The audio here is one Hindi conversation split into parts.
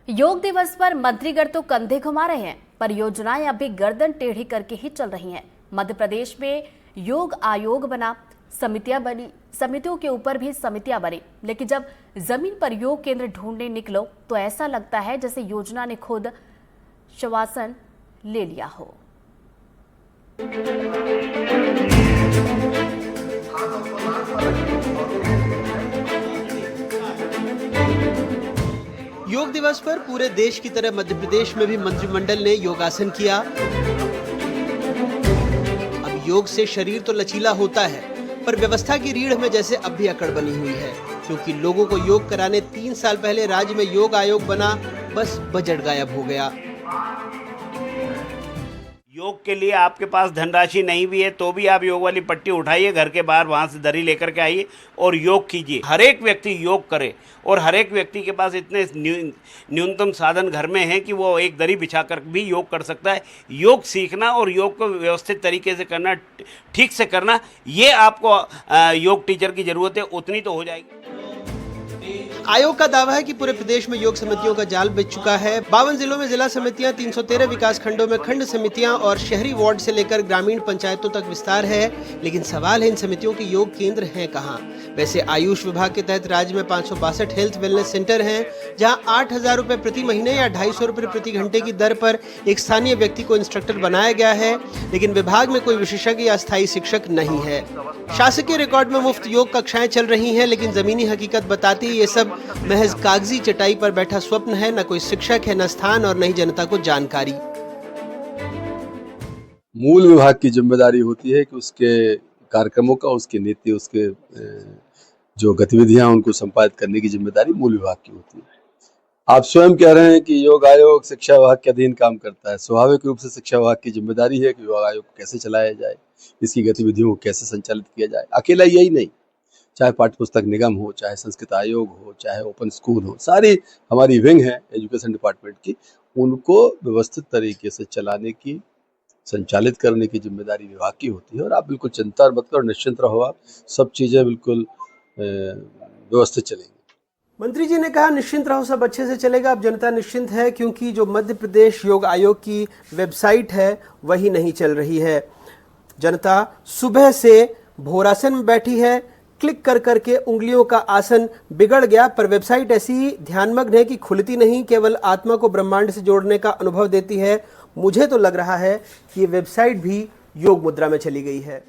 योग दिवस पर मंत्रीगण तो कंधे घुमा रहे हैं, पर योजनाएं अभी गर्दन टेढ़ी करके ही चल रही हैं। मध्य प्रदेश में योग आयोग बना, समितियां बनी, समितियों के ऊपर भी समितियां बनी, लेकिन जब जमीन पर योग केंद्र ढूंढने निकलो तो ऐसा लगता है जैसे योजना ने खुद शवासन ले लिया हो। योग दिवस पर पूरे देश की तरह मध्य प्रदेश में भी मंत्रिमंडल ने योगासन किया। अब योग से शरीर तो लचीला होता है, पर व्यवस्था की रीढ़ में जैसे अब भी अकड़ बनी हुई है, क्योंकि लोगों को योग कराने 3 साल पहले राज्य में योग आयोग बना, बस बजट गायब हो गया। योग के लिए आपके पास धनराशि नहीं भी है तो भी आप योग वाली पट्टी उठाइए, घर के बाहर वहाँ से दरी लेकर के आइए और योग कीजिए। हर एक व्यक्ति योग करे और हर एक व्यक्ति के पास इतने न्यूनतम साधन घर में हैं कि वो एक दरी बिछाकर भी योग कर सकता है। योग सीखना और योग को व्यवस्थित तरीके से करना, ठीक से करना, ये आपको योग टीचर की ज़रूरत है, उतनी तो हो जाएगी। आयोग का दावा है कि पूरे प्रदेश में योग समितियों का जाल बिछ चुका है। 52 जिलों में जिला समितियां, 313 विकास खंडों में खंड समितियां और शहरी वार्ड से लेकर ग्रामीण पंचायतों तक विस्तार है। लेकिन सवाल है, इन समितियों के योग केंद्र हैं कहां? वैसे आयुष विभाग के तहत राज्य में 562 हेल्थ वेलनेस सेंटर हैं, जहां 8,000 रुपए प्रति महीने या 250 रुपए प्रति घंटे की दर पर एक स्थानीय व्यक्ति को इंस्ट्रक्टर बनाया गया है। लेकिन विभाग में कोई विशेषज्ञ या स्थायी शिक्षक नहीं है। शासकीय रिकॉर्ड में मुफ्त योग कक्षाएं चल रही हैं, लेकिन जमीनी हकीकत बताती है ये सब महज कागजी चटाई पर बैठा स्वप्न है। न कोई शिक्षक है, न स्थान और न ही जनता को जानकारी। मूल विभाग की जिम्मेदारी होती है कि उसके कार्यक्रमों का, उसकी नीति, उसके जो गतिविधियां उनको संपादित करने की जिम्मेदारी मूल विभाग की होती है। आप स्वयं कह रहे हैं कि योग आयोग शिक्षा विभाग के अधीन काम करता है। स्वाभाविक रूप से शिक्षा विभाग की जिम्मेदारी है कि योग आयोग को कैसे चलाया जाए, इसकी गतिविधियों को कैसे संचालित किया जाए। अकेला यही नहीं, चाहे पाठ्य पुस्तक निगम हो, चाहे संस्कृत आयोग हो, चाहे ओपन स्कूल हो, सारी हमारी विंग है एजुकेशन डिपार्टमेंट की, उनको व्यवस्थित तरीके से चलाने की, संचालित करने की जिम्मेदारी विभाग की होती है। और आप बिल्कुल चिंता मत करो, निश्चिंत रहो, आप सब चीज़ें बिल्कुल व्यवस्थित चलेंगी। मंत्री जी ने कहा निश्चिंत रहो, सब अच्छे से चलेगा। अब जनता निश्चिंत है, क्योंकि जो मध्य प्रदेश योग आयोग की वेबसाइट है वही नहीं चल रही है। जनता सुबह से भोरासन में बैठी है, क्लिक कर करके उंगलियों का आसन बिगड़ गया, पर वेबसाइट ऐसी ध्यानमग्न है कि खुलती नहीं, केवल आत्मा को ब्रह्मांड से जोड़ने का अनुभव देती है। मुझे तो लग रहा है कि ये वेबसाइट भी योग मुद्रा में चली गई है।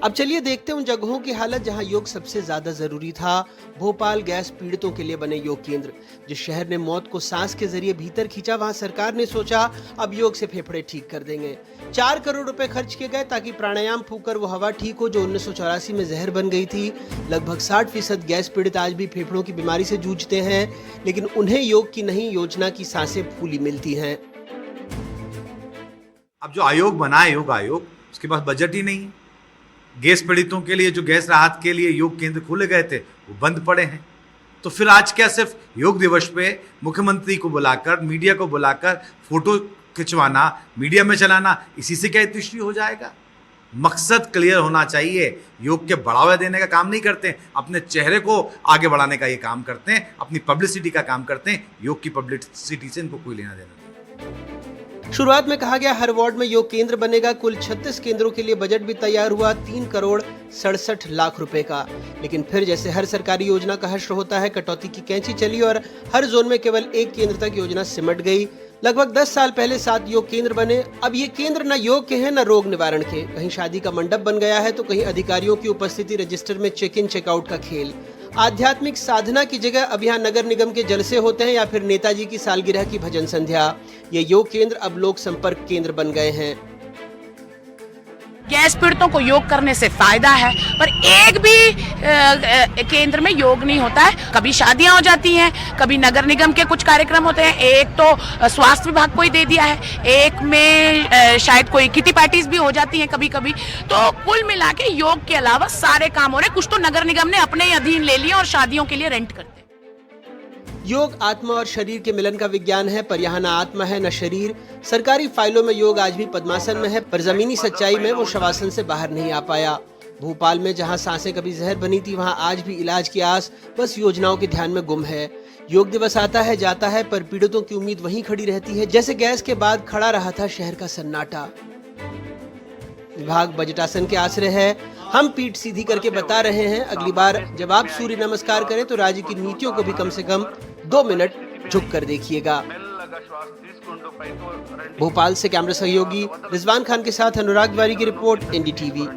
अब चलिए देखते हैं उन जगहों की हालत जहां योग सबसे ज्यादा जरूरी था। भोपाल गैस पीड़ितों के लिए बने योग केंद्र। जिस शहर ने मौत को सांस के जरिए भीतर खींचा, वहां सरकार ने सोचा अब योग से फेफड़े ठीक कर देंगे। 4 करोड़ रुपए खर्च किए गए ताकि प्राणायाम फूंककर वो हवा ठीक हो जो 1984 में जहर बन गई थी। लगभग 60% गैस पीड़ित आज भी फेफड़ों की बीमारी से जूझते हैं, लेकिन उन्हें योग की नहीं, योजना की सांसें फूली मिलती हैं। अब जो आयोग बना है योग आयोग, उसके पास बजट ही नहीं है। गैस पीड़ितों के लिए जो गैस राहत के लिए योग केंद्र खोले गए थे वो बंद पड़े हैं। तो फिर आज क्या सिर्फ योग दिवस पे मुख्यमंत्री को बुलाकर, मीडिया को बुलाकर फोटो खिंचवाना, मीडिया में चलाना, इसी से क्या इतनी हो जाएगा? मकसद क्लियर होना चाहिए। योग के बढ़ावा देने का काम नहीं करते हैं, अपने चेहरे को आगे बढ़ाने का ये काम करते हैं, अपनी पब्लिसिटी का काम करते हैं। योग की पब्लिसिटी से इनको कोई लेना देना नहीं। शुरुआत में कहा गया हर वार्ड में योग केंद्र बनेगा। कुल 36 केंद्रों के लिए बजट भी तैयार हुआ, 3 करोड़ 67 लाख रुपए का। लेकिन फिर जैसे हर सरकारी योजना का हश्र होता है, कटौती की कैंची चली और हर जोन में केवल एक केंद्र तक योजना सिमट गई। लगभग 10 साल पहले 7 योग केंद्र बने। अब ये केंद्र न योग के हैं न रोग निवारण के। कहीं शादी का मंडप बन गया है तो कहीं अधिकारियों की उपस्थिति रजिस्टर में चेक इन चेकआउट का खेल। आध्यात्मिक साधना की जगह अब यहाँ नगर निगम के जलसे होते हैं या फिर नेताजी की सालगिरह की भजन संध्या। ये योग केंद्र अब लोक संपर्क केंद्र बन गए हैं। गैस पीड़ितों को योग करने से फायदा है, पर एक भी केंद्र में योग नहीं होता है। कभी शादियां हो जाती हैं, कभी नगर निगम के कुछ कार्यक्रम होते हैं, एक तो स्वास्थ्य विभाग को ही दे दिया है, एक में शायद कोई किटी पार्टीज भी हो जाती हैं कभी कभी। तो कुल मिला के योग के अलावा सारे काम हो रहे। कुछ तो नगर निगम ने अपने अधीन ले लिया और शादियों के लिए रेंट करते। योग आत्मा और शरीर के मिलन का विज्ञान है, पर यहाँ न आत्मा है न शरीर। सरकारी फाइलों में योग आज भी पद्मासन में है, पर जमीनी सच्चाई में वो शवासन से बाहर नहीं आ पाया। भोपाल में जहां सांसें कभी जहर बनी थी, वहां आज भी इलाज की आस बस योजनाओं के ध्यान में गुम है। योग दिवस आता है जाता है, पर पीड़ितों की उम्मीद वहीं खड़ी रहती है जैसे गैस के बाद खड़ा रहा था शहर का सन्नाटा। विभाग बजटासन के आश्रय है। हम पीठ सीधी करके बता रहे हैं, अगली बार जब आप सूर्य नमस्कार करें तो राज्य की नीतियों को भी कम से कम 2 मिनट झुक कर देखिएगा। भोपाल से कैमरा सहयोगी रिजवान खान के साथ अनुराग तिवारी की रिपोर्ट, NDTV।